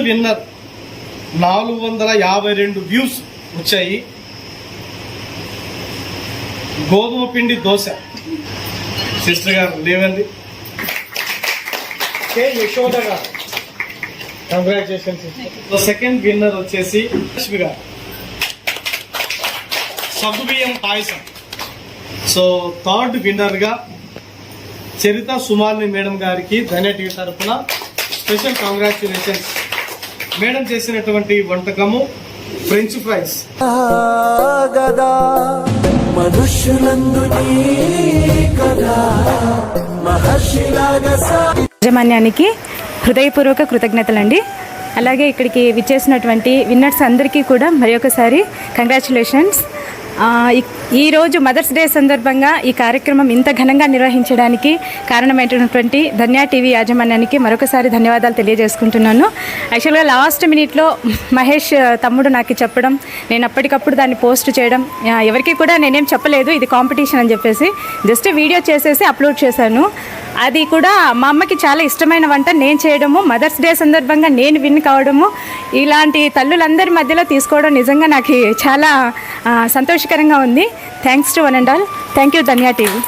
Winner 452 views వచ్చాయి. గోధుమ పిండి దోశ సిస్టర్ గారు లేవండి. కే యశోద గారు, కంగ్రాచులేషన్స్. సెకండ్ విన్నర్ వచ్చేసి లక్ష్మి గారు, సగ్గుబియ్యం పాయసం. సో థర్డ్ విన్నర్గా చరిత సుమాలిని మేడం గారికి ధన్య టీవీ తరఫున స్పెషల్ కంగ్రాచులేషన్స్. మేడం చేసినటువంటి వంటకము ఫ్రెంచ్ ఫ్రైస్. యాజమాన్యానికి హృదయపూర్వక కృతజ్ఞతలండి. అలాగే ఇక్కడికి విచ్చేసినటువంటి విన్నర్స్ అందరికీ కూడా మరి ఒకసారి కంగ్రాచులేషన్స్. ఈరోజు మదర్స్ డే సందర్భంగా ఈ కార్యక్రమం ఇంత ఘనంగా నిర్వహించడానికి కారణమైనటువంటి ధన్య టీవీ యాజమాన్యానికి మరొకసారి ధన్యవాదాలు తెలియజేసుకుంటున్నాను. యాక్చువల్గా లాస్ట్ మినిట్లో మహేష్ తమ్ముడు నాకు చెప్పడం, నేను అప్పటికప్పుడు దాన్ని పోస్ట్ చేయడం, ఎవరికి కూడా నేనేం చెప్పలేదు ఇది కాంపిటీషన్ అని చెప్పేసి, జస్ట్ వీడియో చేసేసి అప్లోడ్ చేశాను. అది కూడా మా అమ్మకి చాలా ఇష్టమైన వంట నేను చేయడము, మదర్స్ డే సందర్భంగా నేను విన్ కావడము, ఇలాంటి తల్లులందరి మధ్యలో తీసుకోవడం నిజంగా నాకు చాలా సంతోషకరంగా ఉంది. Thanks to one and all. Thank you Dhanya TV.